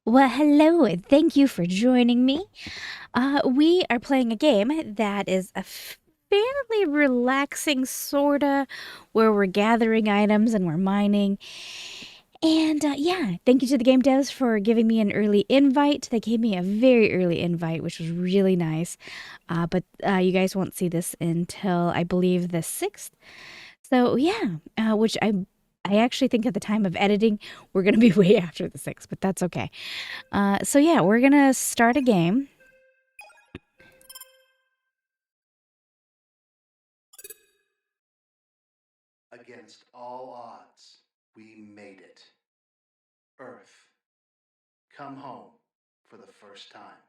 Well, hello, and thank you for joining me. We are playing a game that is a fairly relaxing, sorta, where we're gathering items and we're mining. And yeah, thank you to the game devs for giving me an early invite. They gave me a very early invite, which was really nice. But you guys won't see this until I believe the 6th. So yeah, which I actually think at the time of editing, we're going to be way after the 6th, but that's okay. So yeah, we're going to start a game. Against all odds, we made it. Earth, come home for the first time.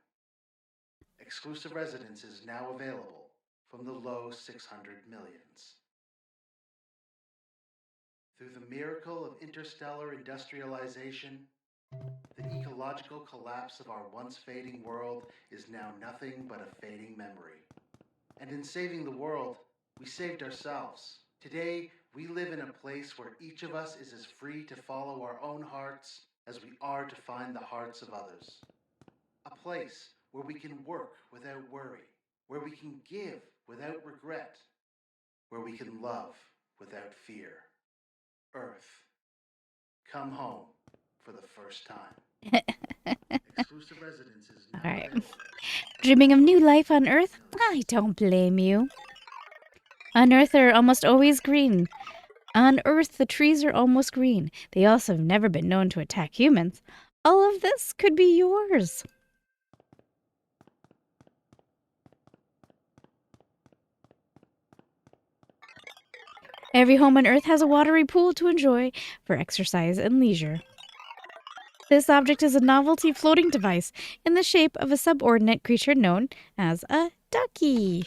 Exclusive residence is now available from the low 600 millions. Through the miracle of interstellar industrialization, the ecological collapse of our once fading world is now nothing but a fading memory. And in saving the world, we saved ourselves. Today, we live in a place where each of us is as free to follow our own hearts as we are to find the hearts of others. A place where we can work without worry, where we can give without regret, where we can love without fear. Earth, come home for the first time. Exclusive residence is now All right. available. Dreaming of new life on Earth? I don't blame you. On Earth, they're almost always green. On Earth, the trees are almost green. They also have never been known to attack humans. All of this could be yours. Every home on Earth has a watery pool to enjoy for exercise and leisure. This object is a novelty floating device in the shape of a subordinate creature known as a ducky.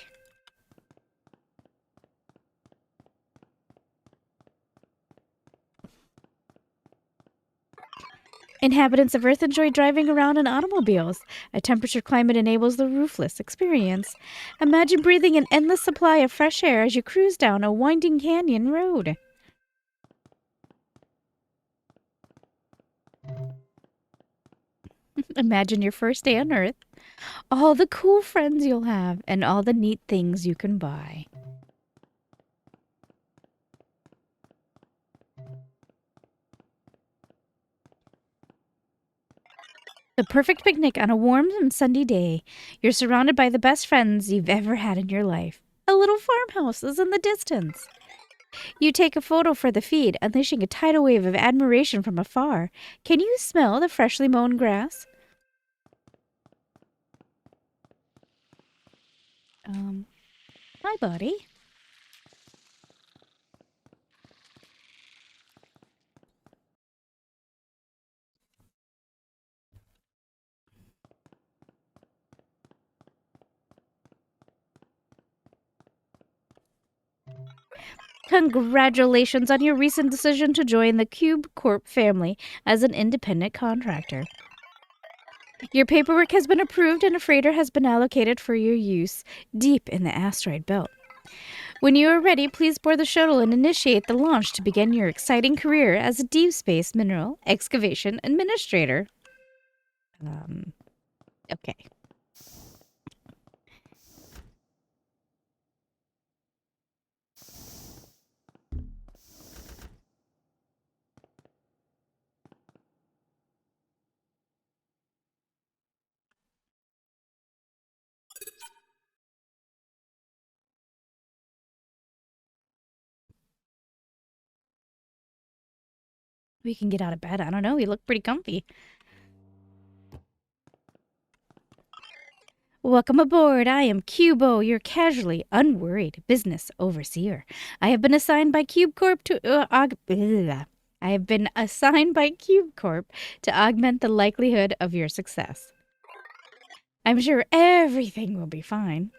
Inhabitants of Earth enjoy driving around in automobiles. A temperature climate enables the roofless experience. Imagine breathing an endless supply of fresh air as you cruise down a winding canyon road. Imagine your first day on Earth, all the cool friends you'll have, and all the neat things you can buy. The perfect picnic on a warm and sunny day. You're surrounded by the best friends you've ever had in your life. A little farmhouse is in the distance. You take a photo for the feed, unleashing a tidal wave of admiration from afar. Can you smell the freshly mown grass? Hi, buddy. Congratulations on your recent decision to join the Cube Corp family as an independent contractor. Your paperwork has been approved and a freighter has been allocated for your use deep in the asteroid belt. When you are ready, please board the shuttle and initiate the launch to begin your exciting career as a deep space mineral excavation administrator. Okay. We can get out of bed. I don't know. You look pretty comfy. Welcome aboard. I am Cubo, your casually unworried business overseer. I have been assigned by Cube Corp to I have been assigned by Cube Corp to augment the likelihood of your success. I'm sure everything will be fine.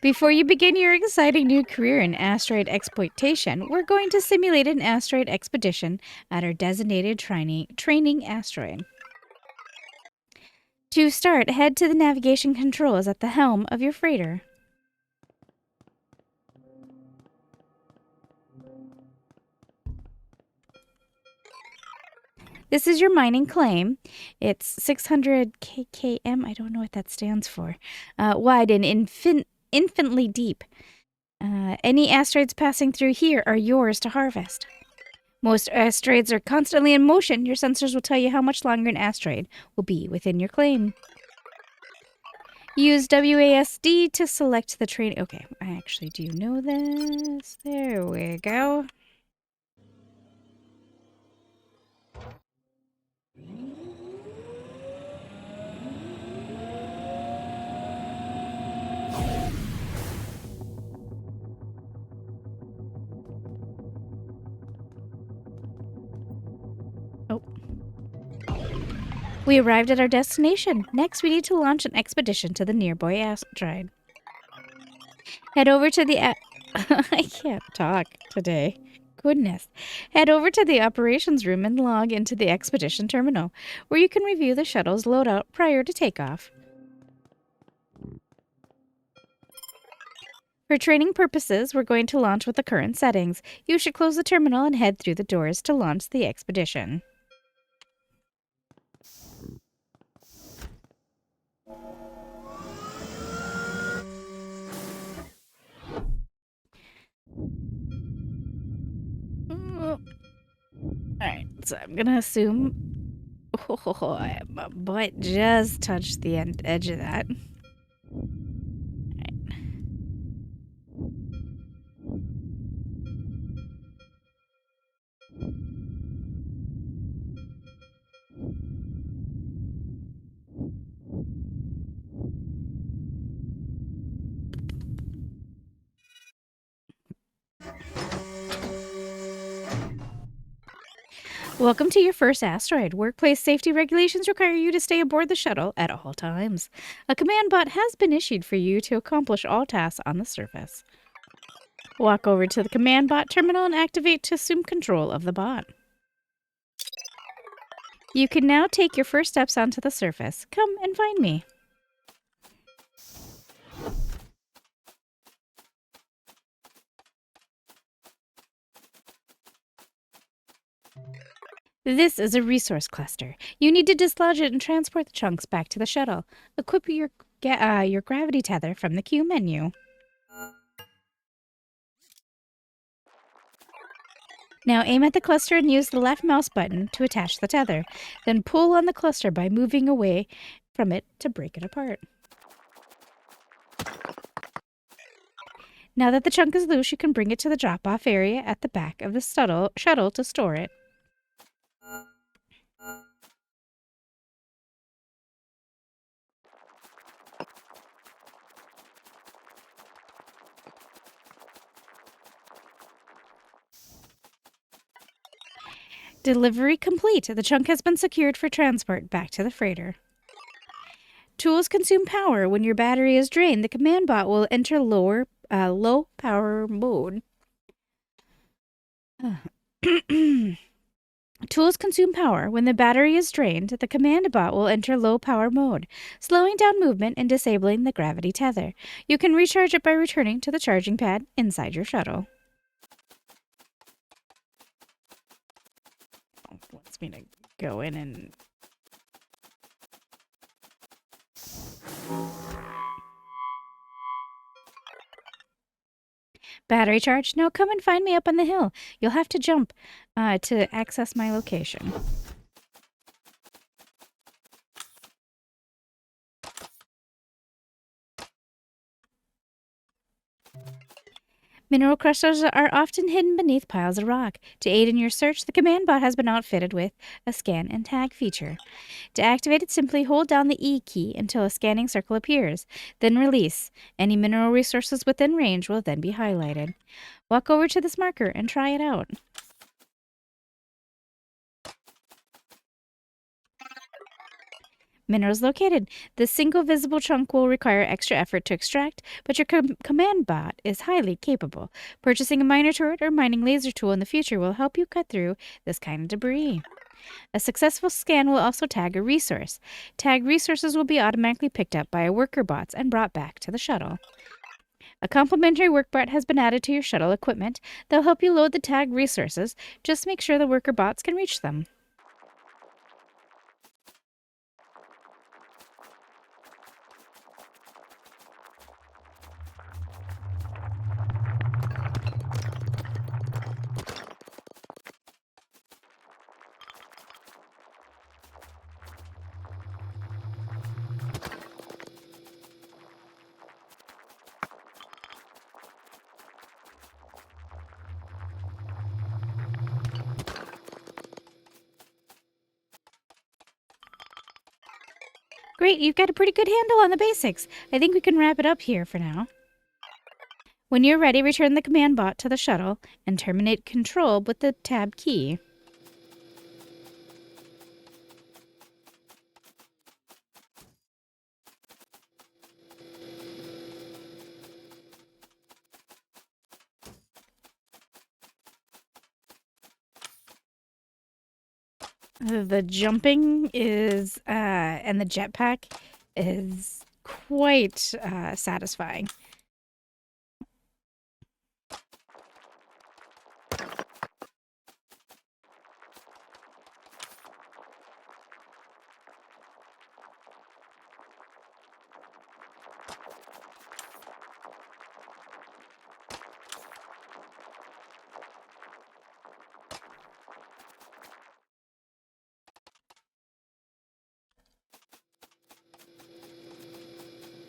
Before you begin your exciting new career in asteroid exploitation, we're going to simulate an asteroid expedition at our designated training asteroid. To start, head to the navigation controls at the helm of your freighter. This is your mining claim. It's 600 km. I don't know what that stands for. Wide and infinitely deep. Any asteroids passing through here are yours to harvest. Most asteroids are constantly in motion. Your sensors will tell you how much longer an asteroid will be within your claim. Use WASD to select the train. Okay, I actually do know this. There we go. Oh. We arrived at our destination. Next, we need to launch an expedition to the nearby asteroid. Head over to the... I can't talk today. Goodness. Head over to the operations room and log into the expedition terminal, where you can review the shuttle's loadout prior to takeoff. For training purposes, we're going to launch with the current settings. You should close the terminal and head through the doors to launch the expedition. Alright, so I'm gonna assume... Oh, my butt just touched the edge of that. Welcome to your first asteroid. Workplace safety regulations require you to stay aboard the shuttle at all times. A command bot has been issued for you to accomplish all tasks on the surface. Walk over to the command bot terminal and activate to assume control of the bot. You can now take your first steps onto the surface. Come and find me. This is a resource cluster. You need to dislodge it and transport the chunks back to the shuttle. Equip your gravity tether from the Q menu. Now aim at the cluster and use the left mouse button to attach the tether. Then pull on the cluster by moving away from it to break it apart. Now that the chunk is loose, you can bring it to the drop-off area at the back of the shuttle to store it. Delivery complete. The chunk has been secured for transport back to the freighter. Tools consume power. When your battery is drained, the command bot will enter low power mode. Tools consume power. When the battery is drained, the command bot will enter low power mode, slowing down movement and disabling the gravity tether. You can recharge it by returning to the charging pad inside your shuttle. Wants me to go in and... Battery charge? Now come and find me up on the hill. You'll have to jump to access my location. Mineral crushers are often hidden beneath piles of rock. To aid in your search, the command bot has been outfitted with a scan and tag feature. To activate it, simply hold down the E key until a scanning circle appears, then release. Any mineral resources within range will then be highlighted. Walk over to this marker and try it out. Minerals located. This single visible chunk will require extra effort to extract, but your command bot is highly capable. Purchasing a miner turret or mining laser tool in the future will help you cut through this kind of debris. A successful scan will also tag a resource. Tagged resources will be automatically picked up by worker bots and brought back to the shuttle. A complimentary work bot has been added to your shuttle equipment. They'll help you load the tagged resources. Just make sure the worker bots can reach them. Great, you've got a pretty good handle on the basics. I think we can wrap it up here for now. When you're ready, return the command bot to the shuttle and terminate control with the tab key. The jumping is, and the jetpack is quite satisfying.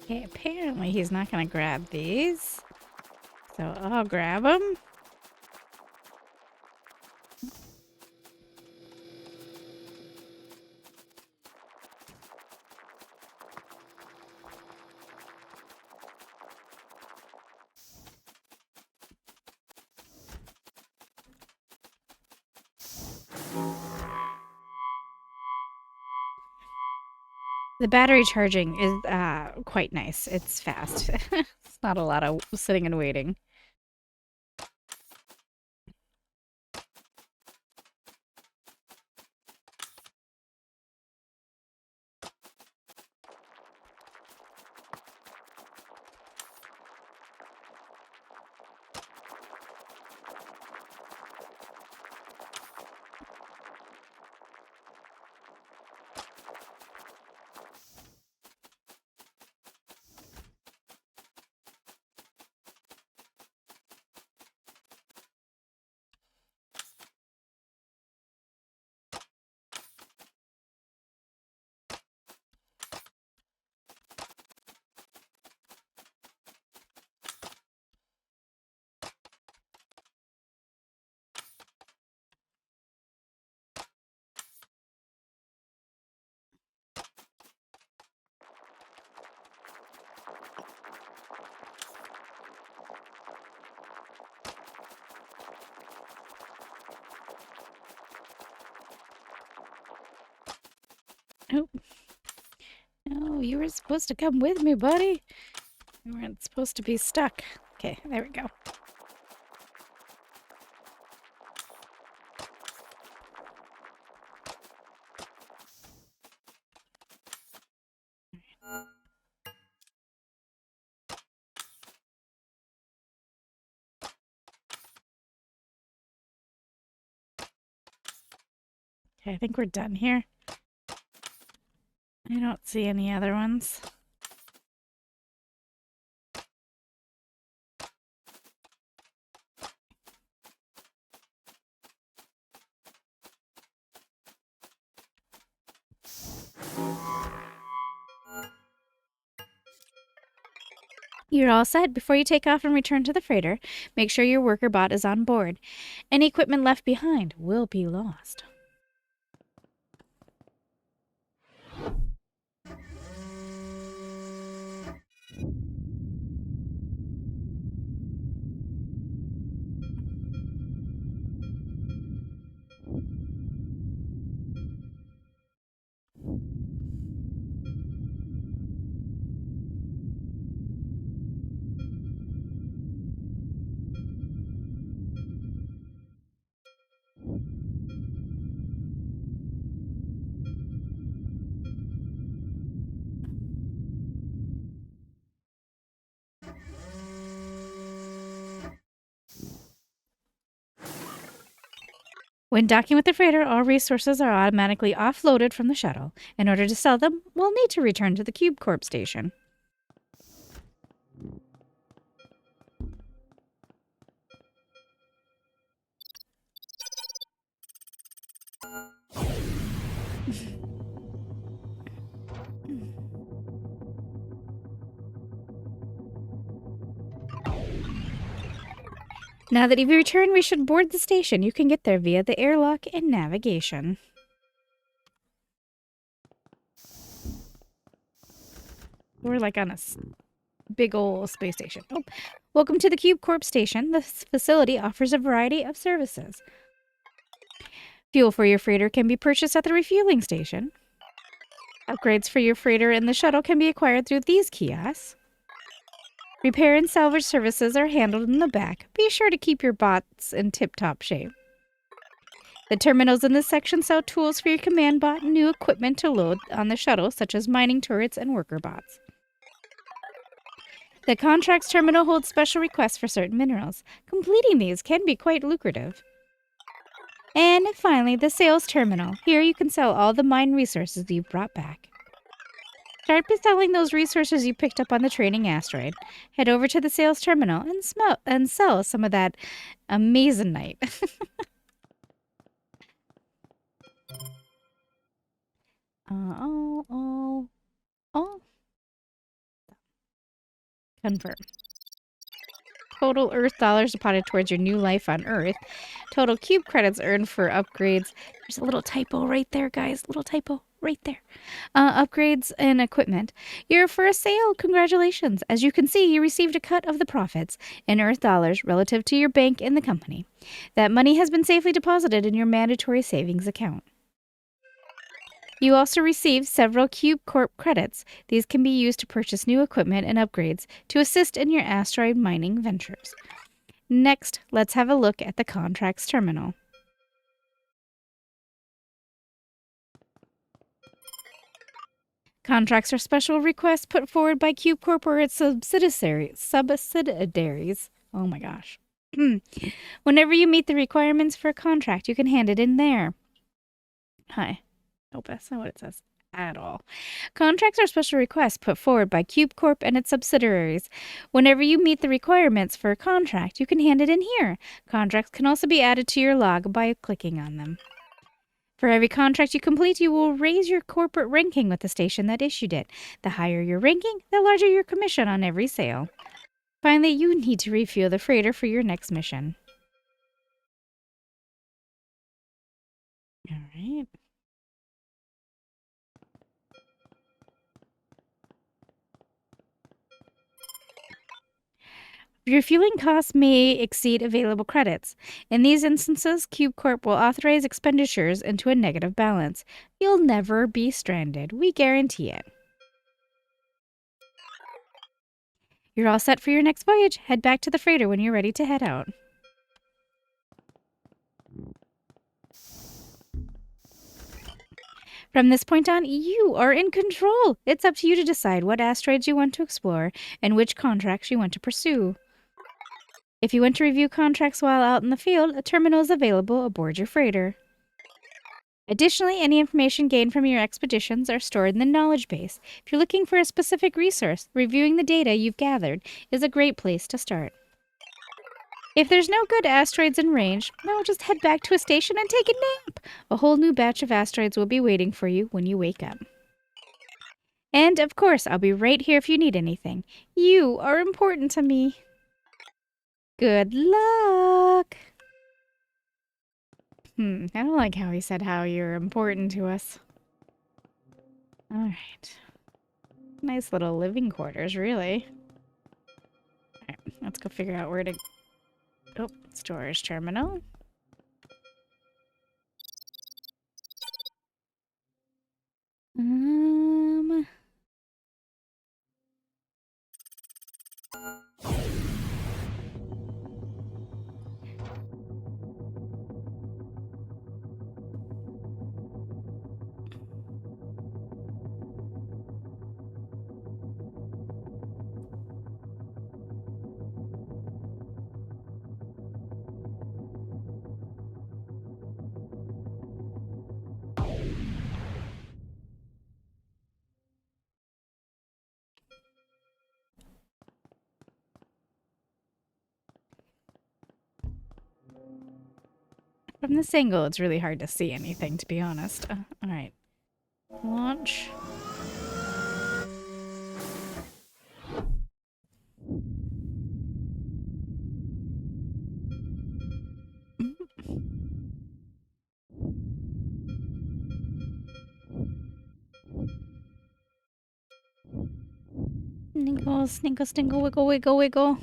Okay, apparently he's not going to grab these. So I'll grab them. The battery charging is quite nice. It's fast. It's not a lot of sitting and waiting. Oh. No, you were supposed to come with me, buddy. You weren't supposed to be stuck. Okay, there we go. Okay, I think we're done here. I don't see any other ones. You're all set. Before you take off and return to the freighter, make sure your worker bot is on board. Any equipment left behind will be lost. When docking with the freighter, all resources are automatically offloaded from the shuttle. In order to sell them, we'll need to return to the Cube Corp station. Now that you've returned, we should board the station. You can get there via the airlock and navigation. We're like on a big old space station. Oh, welcome to the Cube Corp station. This facility offers a variety of services. Fuel for your freighter can be purchased at the refueling station. Upgrades for your freighter and the shuttle can be acquired through these kiosks. Repair and salvage services are handled in the back. Be sure to keep your bots in tip-top shape. The terminals in this section sell tools for your command bot and new equipment to load on the shuttle, such as mining turrets and worker bots. The contracts terminal holds special requests for certain minerals. Completing these can be quite lucrative. And finally, the sales terminal. Here you can sell all the mine resources you've brought back. Start by selling those resources you picked up on the training asteroid. Head over to the sales terminal and sell some of that amazonite. Oh. Confirm. Total Earth dollars deposited towards your new life on Earth. Total cube credits earned for upgrades. There's a little typo right there, guys. Little typo right there. Upgrades and equipment. Your first sale. Congratulations. As you can see, you received a cut of the profits in Earth dollars relative to your bank in the company. That money has been safely deposited in your mandatory savings account. You also received several Cube Corp credits. These can be used to purchase new equipment and upgrades to assist in your asteroid mining ventures. Next, let's have a look at the contracts terminal. Contracts are special requests put forward by Cube Corp or its subsidiaries. Oh my gosh. Whenever you meet the requirements for a contract, you can hand it in there. Hi. Nope, that's not what it says at all. Contracts are special requests put forward by Cube Corp and its subsidiaries. Whenever you meet the requirements for a contract, you can hand it in here. Contracts can also be added to your log by clicking on them. For every contract you complete, you will raise your corporate ranking with the station that issued it. The higher your ranking, the larger your commission on every sale. Finally, you need to refuel the freighter for your next mission. All right. Refueling costs may exceed available credits. In these instances, Cube Corp will authorize expenditures into a negative balance. You'll never be stranded. We guarantee it. You're all set for your next voyage. Head back to the freighter when you're ready to head out. From this point on, you are in control. It's up to you to decide what asteroids you want to explore and which contracts you want to pursue. If you want to review contracts while out in the field, a terminal is available aboard your freighter. Additionally, any information gained from your expeditions are stored in the knowledge base. If you're looking for a specific resource, reviewing the data you've gathered is a great place to start. If there's no good asteroids in range, well, just head back to a station and take a nap. A whole new batch of asteroids will be waiting for you when you wake up. And, of course, I'll be right here if you need anything. You are important to me. Good luck! I don't like how he said how you're important to us. Alright. Nice little living quarters, really. Alright, let's go figure out where to... Oh, storage terminal. From this angle, it's really hard to see anything, to be honest. Alright. Launch. Sninkle, sninkle, sninkle, wiggle, wiggle, wiggle.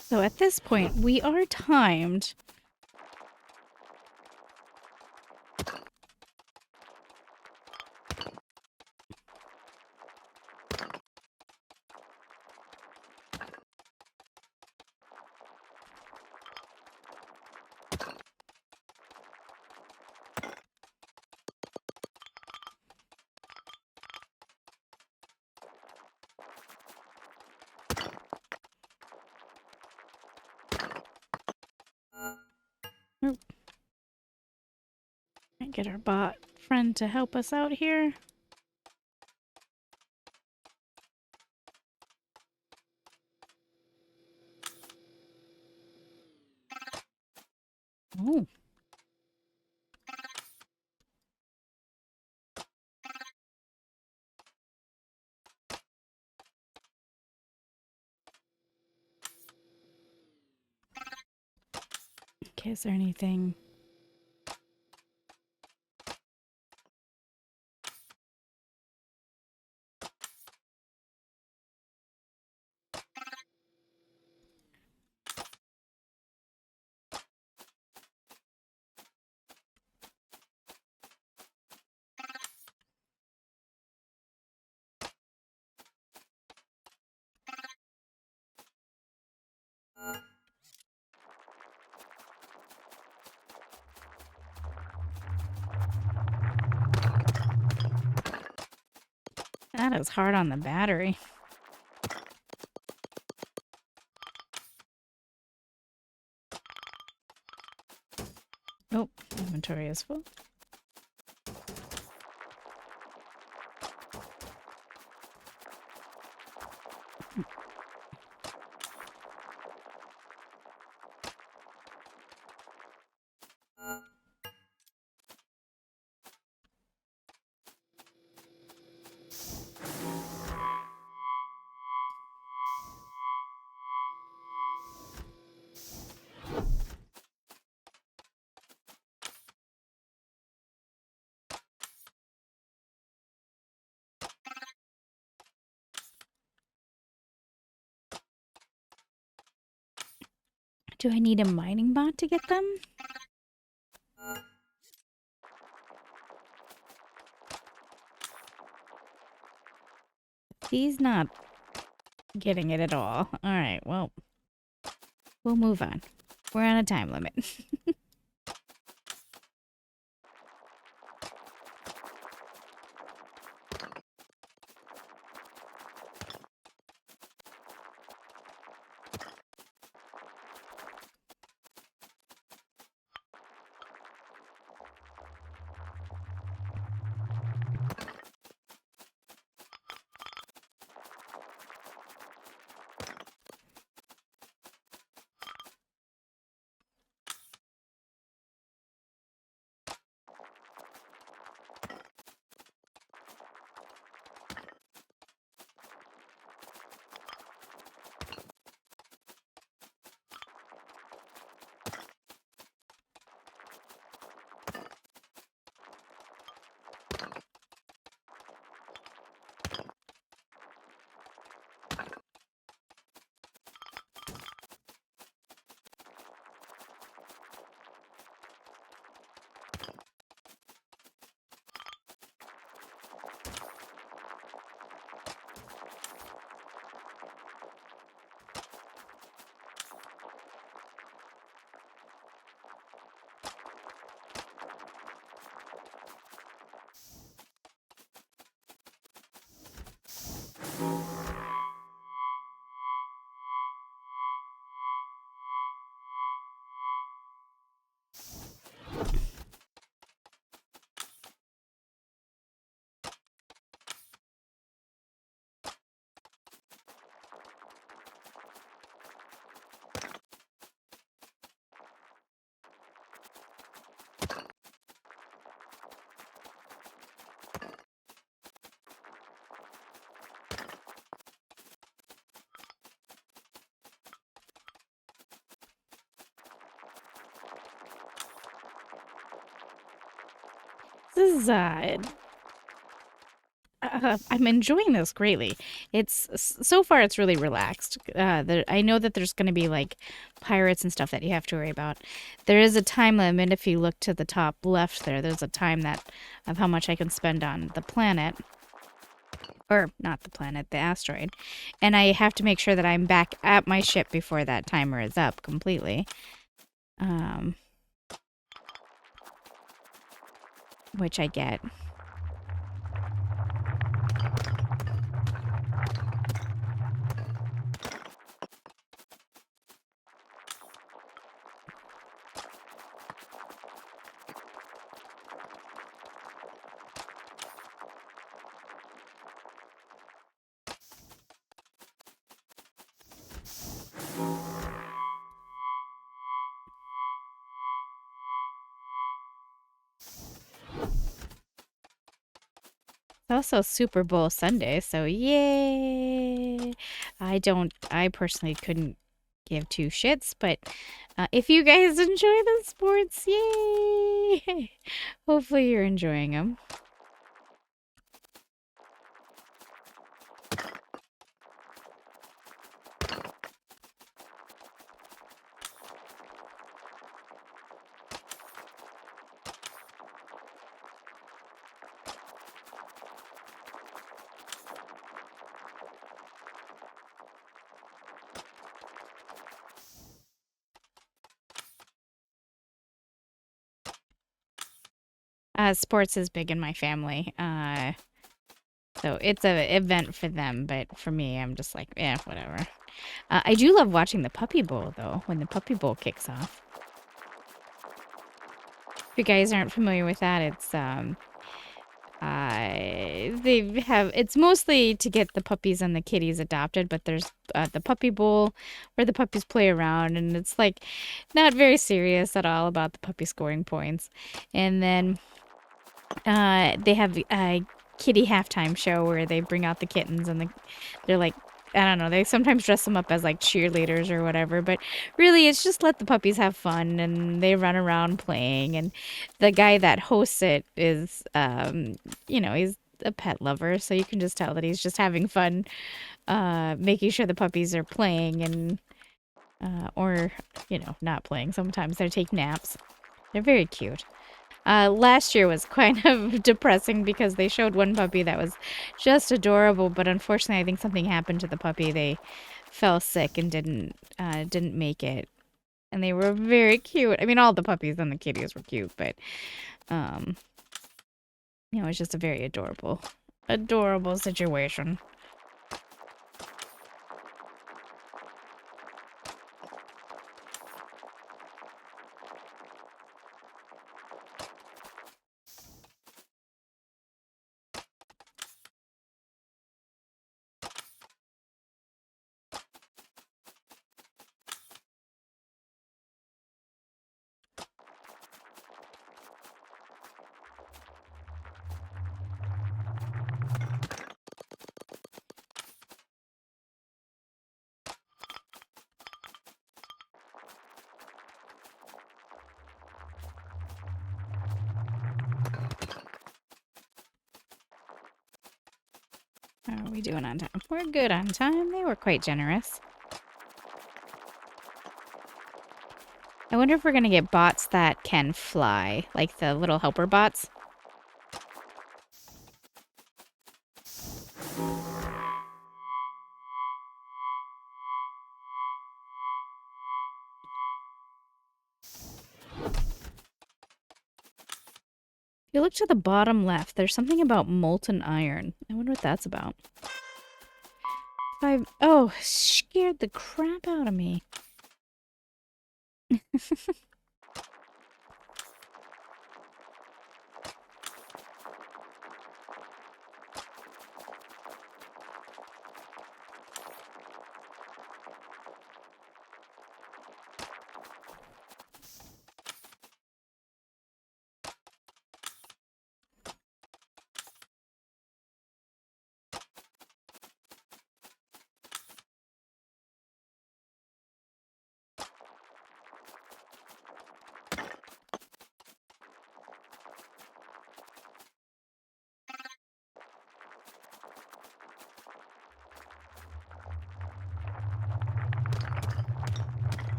So at this point, we are timed. Oop. Might get our bot friend to help us out here. Oh. Okay, is there anything? That is hard on the battery. Oh, inventory is full. Do I need a mining bot to get them? He's not getting it at all. All right, well, we'll move on. We're on a time limit. This is I'm enjoying this greatly. It's so far it's really relaxed. I know that there's going to be like pirates and stuff that you have to worry about. There is a time limit if you look to the top left there. There's a time that of how much I can spend on the planet, or not the planet, the asteroid. And I have to make sure that I'm back at my ship before that timer is up completely. Um, which I get. It's also Super Bowl Sunday, so yay! I personally couldn't give two shits, but if you guys enjoy the sports, yay! Hopefully you're enjoying them. Sports is big in my family, so it's an event for them, but for me, I'm just like, yeah, whatever. I do love watching the Puppy Bowl, though, when the Puppy Bowl kicks off. If you guys aren't familiar with that, they have it's mostly to get the puppies and the kitties adopted, but there's the Puppy Bowl where the puppies play around, and it's like not very serious at all about the puppy scoring points. And then they have a kitty halftime show where they bring out the kittens and they're like, I don't know, they sometimes dress them up as like cheerleaders or whatever, but really it's just let the puppies have fun and they run around playing. And the guy that hosts it is, he's a pet lover, so you can just tell that he's just having fun, making sure the puppies are playing and, or, not playing. Sometimes they take naps. They're very cute. Last year was kind of depressing because they showed one puppy that was just adorable, but unfortunately, I think something happened to the puppy. They fell sick and didn't make it, and they were very cute. I mean, all the puppies and the kitties were cute, but um, it was just a very adorable situation. How are we doing on time? We're good on time. They were quite generous. I wonder if we're gonna get bots that can fly, like the little helper bots. If you look to the bottom left, there's something about molten iron. I wonder what that's about. Oh, scared the crap out of me.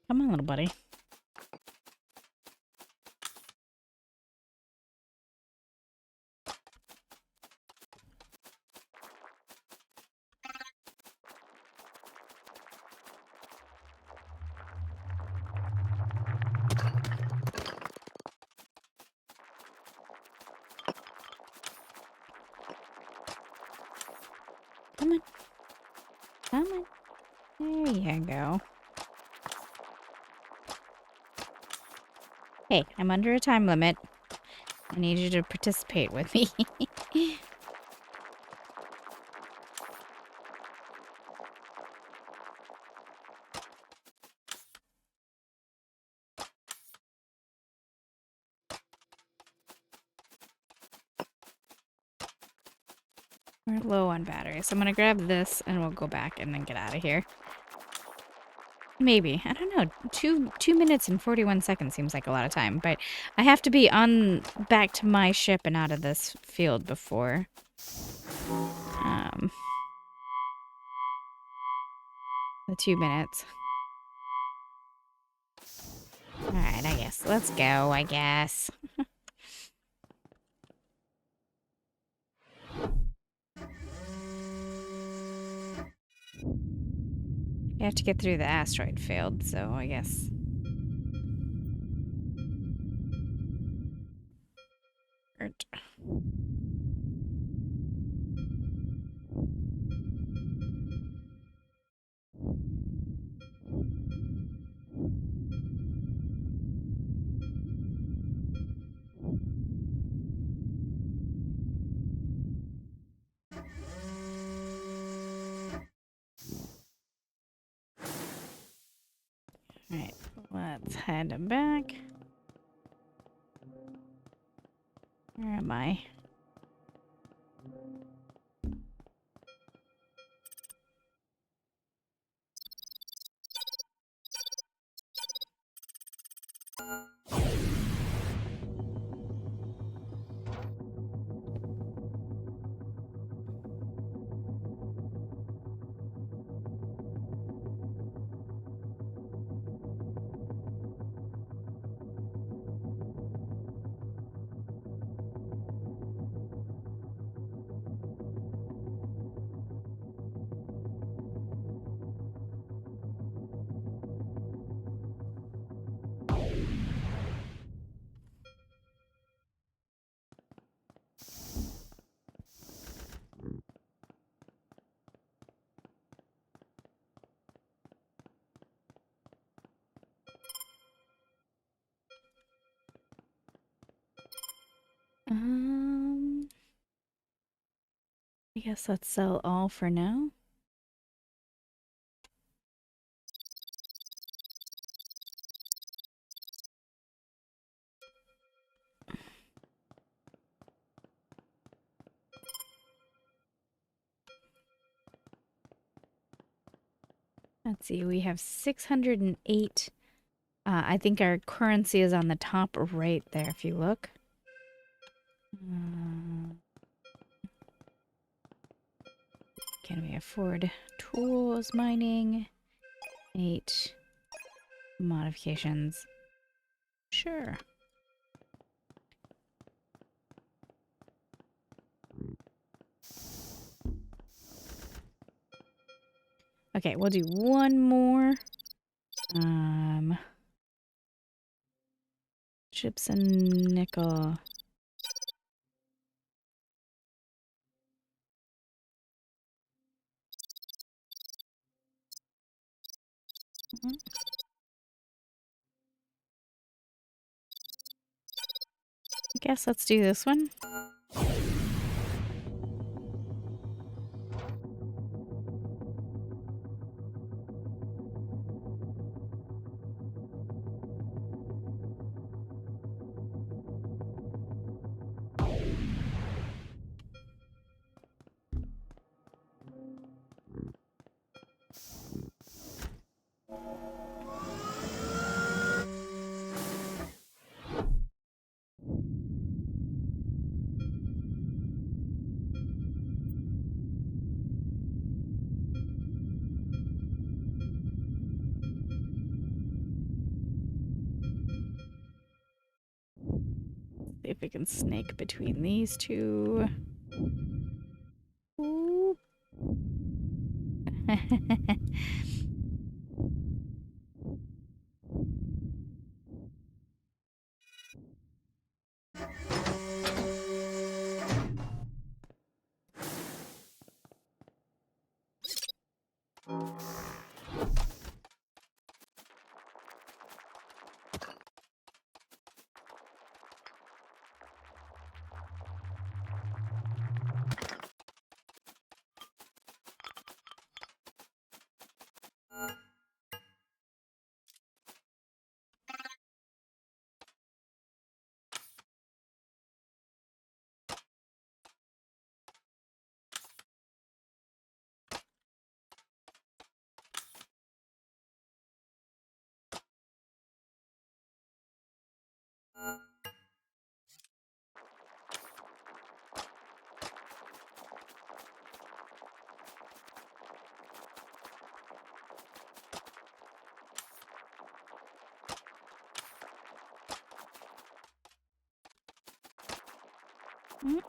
Come on, little buddy. Come on. Come on. There you go. Hey, I'm under a time limit. I need you to participate with me. We're low on battery, so I'm gonna grab this and we'll go back and then get out of here. Maybe. I don't know. 2 minutes and 41 seconds seems like a lot of time, but I have to be on back to my ship and out of this field before um the 2 minutes. Alright, I guess. Let's go, I guess. We have to get through the asteroid field, so I guess. Alright. Let's head back. Where am I? I guess that's sell all for now. Let's see, we have 608. I think our currency is on the top right there, if you look. Can we afford tools mining? 8 modifications. Sure. Okay, we'll do one more. Chips and nickel. I guess let's do this one. if we can snake between these two. Ooh. Mm.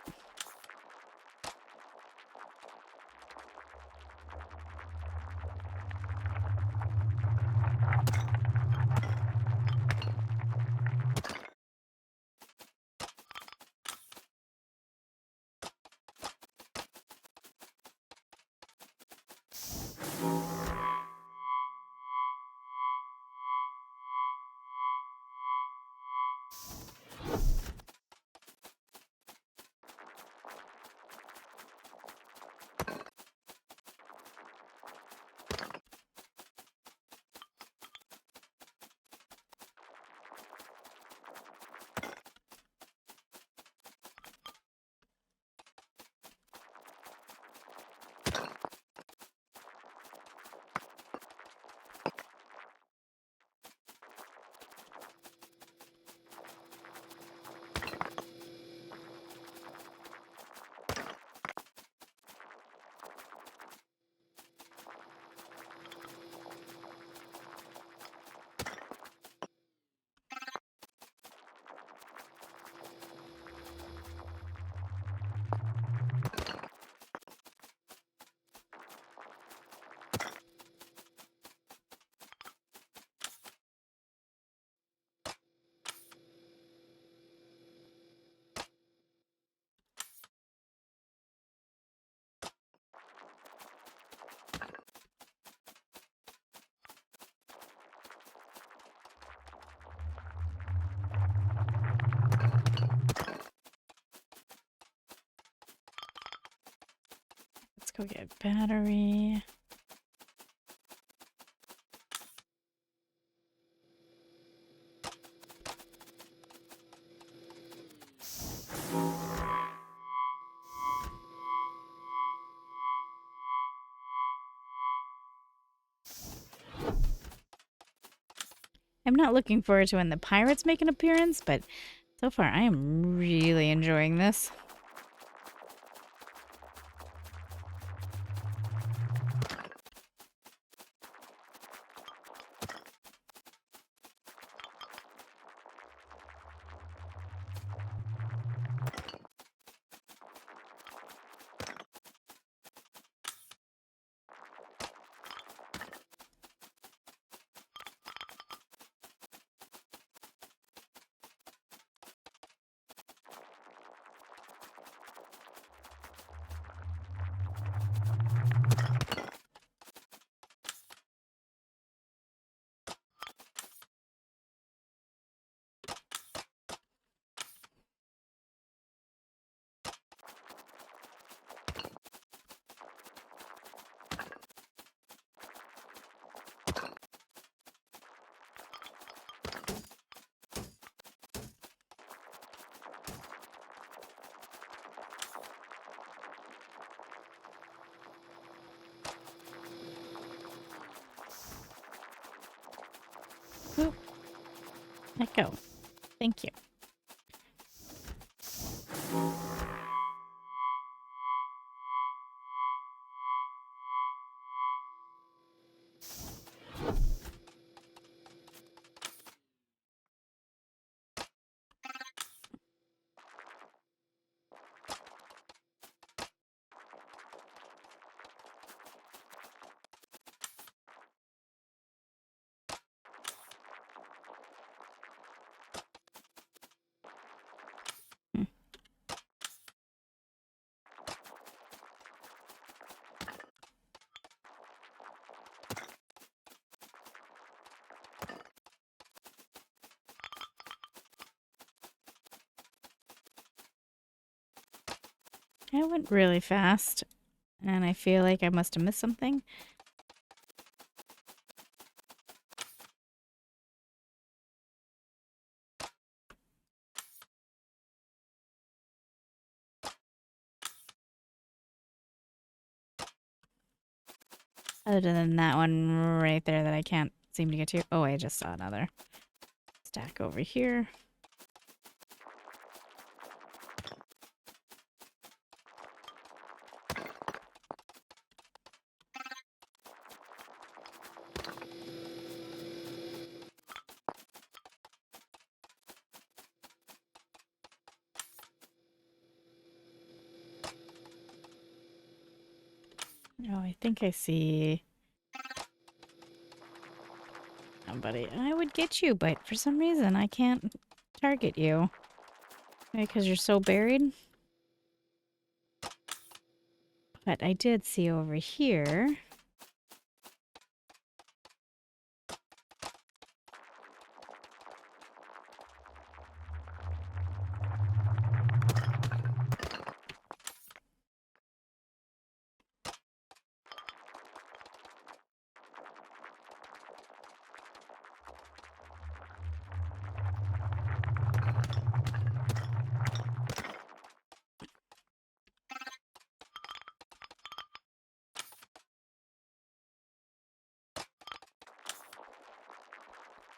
Let's go get battery. I'm not looking forward to when the pirates make an appearance, but so far I am really enjoying this. Oop. Let go. Thank you. I went really fast, and I feel like I must have missed something. Other than that one right there that I can't seem to get to. Oh, I just saw another stack over here. Oh, I think I see somebody. I would get you, but for some reason I can't target you. Maybe because you're so buried? But I did see over here.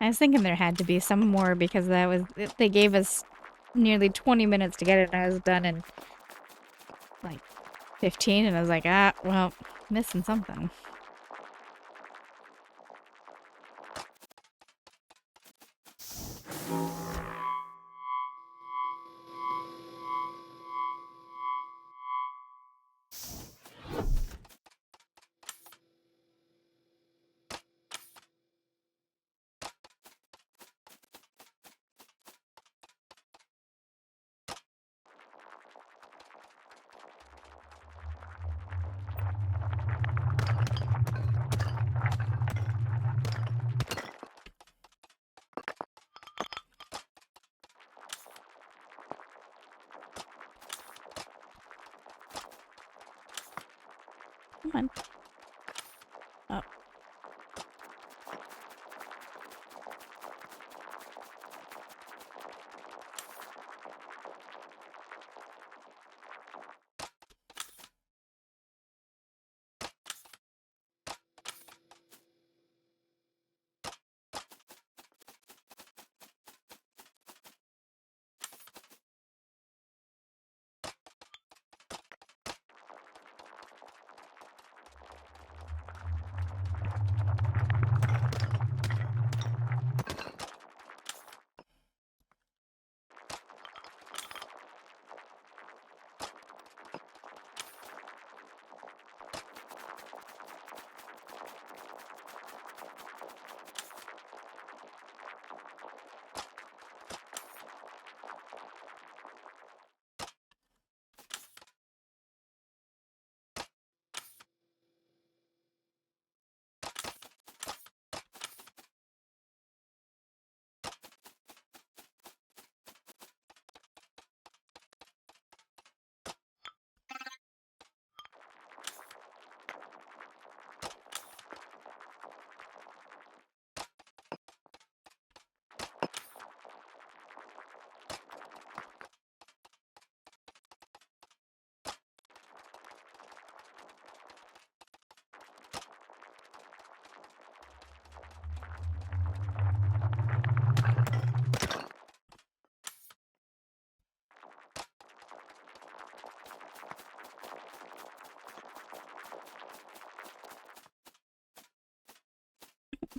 I was thinking there had to be some more because that was they gave us nearly 20 minutes to get it, and I was done in like 15, and I was like, ah, well, missing something. Come on. Oh,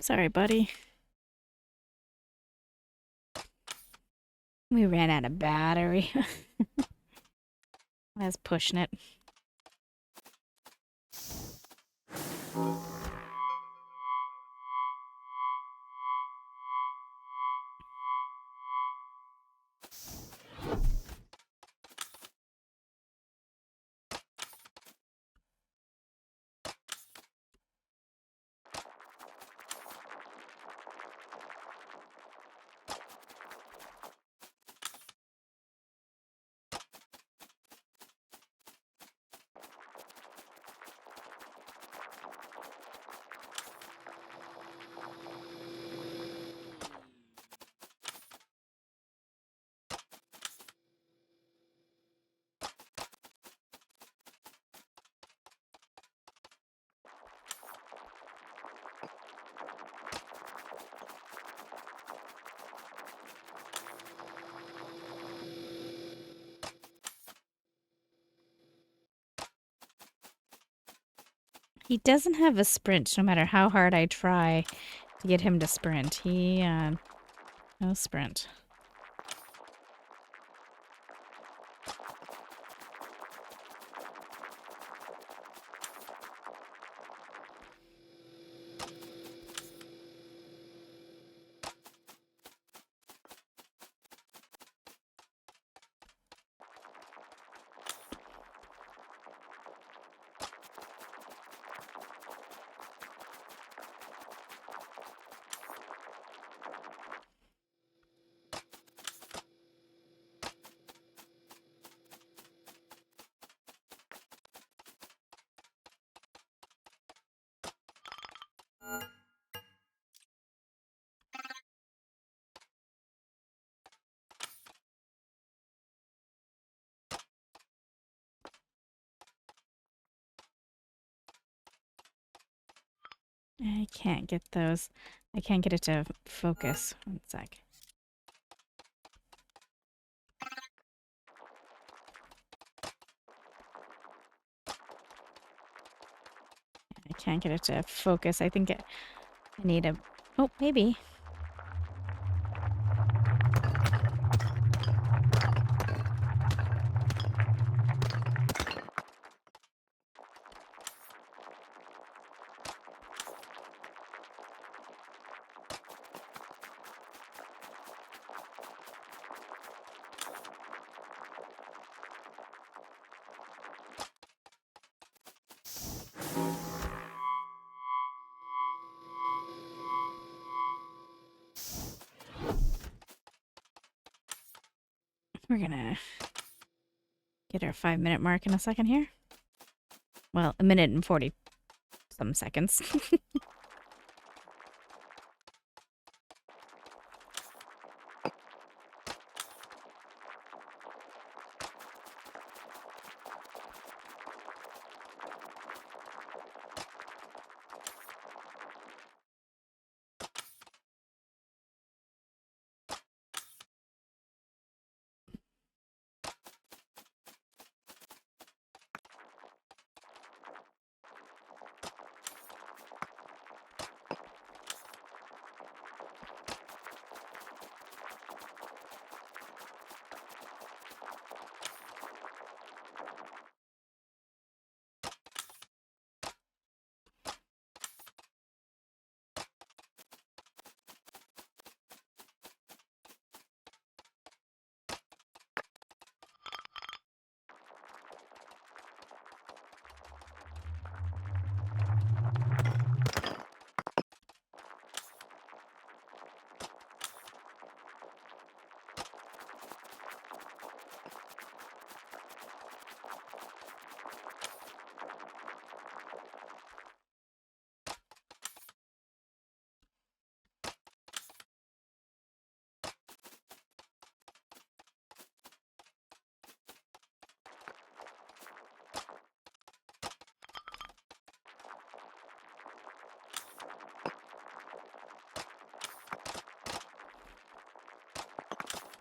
sorry, buddy. We ran out of battery. I was pushing it. He doesn't have a sprint no matter how hard I try to get him to sprint. No sprint. I can't get those. I can't get it to focus. One sec. I can't get it to focus. I think I need a... Oh, maybe. We're gonna get our 5-minute mark in a second here. Well, a minute and 40 some seconds.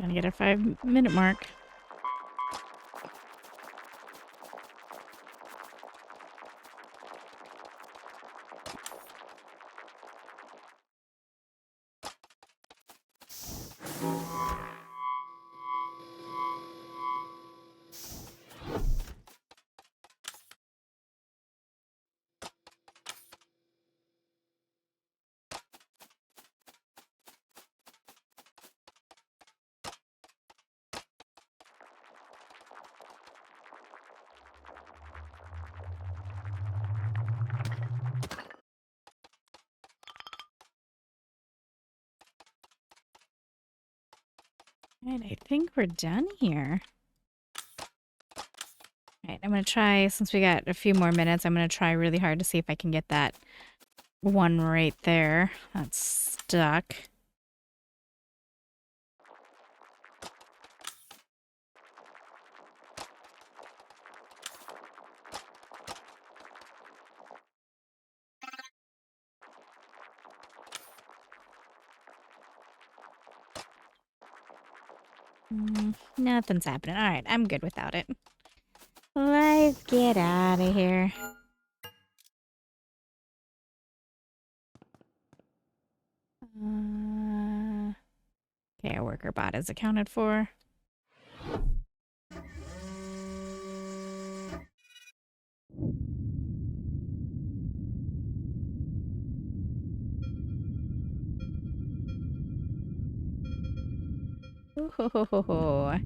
Gonna get our 5-minute mark. Alright, I think we're done here. Alright, I'm gonna try, since we got a few more minutes, I'm gonna try really hard to see if I can get that one right there that's stuck. Nothing's happening. Alright, I'm good without it. Let's get out of here. Okay, our worker bot is accounted for. Ooh,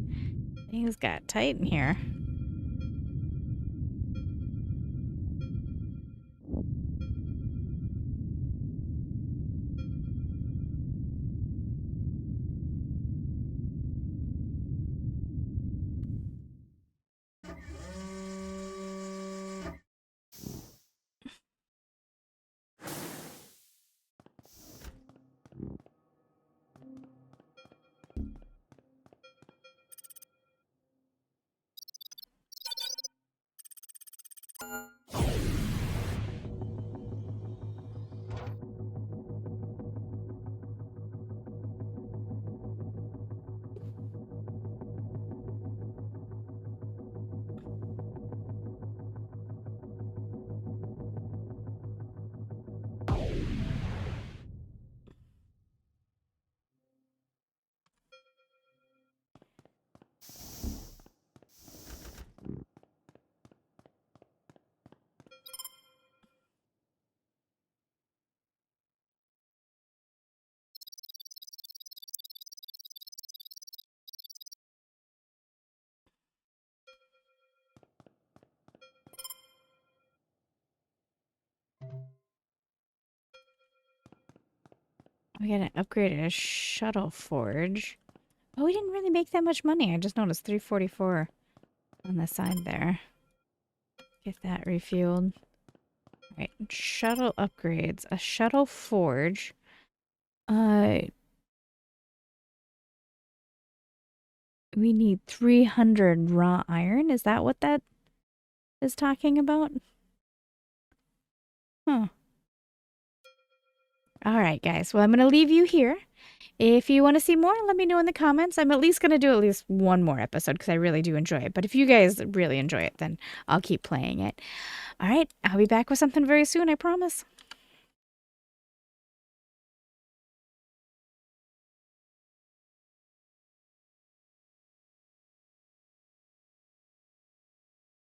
things got tight in here. We gotta upgrade a shuttle forge. Oh, we didn't really make that much money. I just noticed 344 on the side there. Get that refueled. All right, shuttle upgrades. A shuttle forge. We need 300 raw iron. Is that what that is talking about? Huh. All right, guys. Well, I'm going to leave you here. If you want to see more, let me know in the comments. I'm at least going to do at least one more episode because I really do enjoy it. But if you guys really enjoy it, then I'll keep playing it. All right. I'll be back with something very soon, I promise.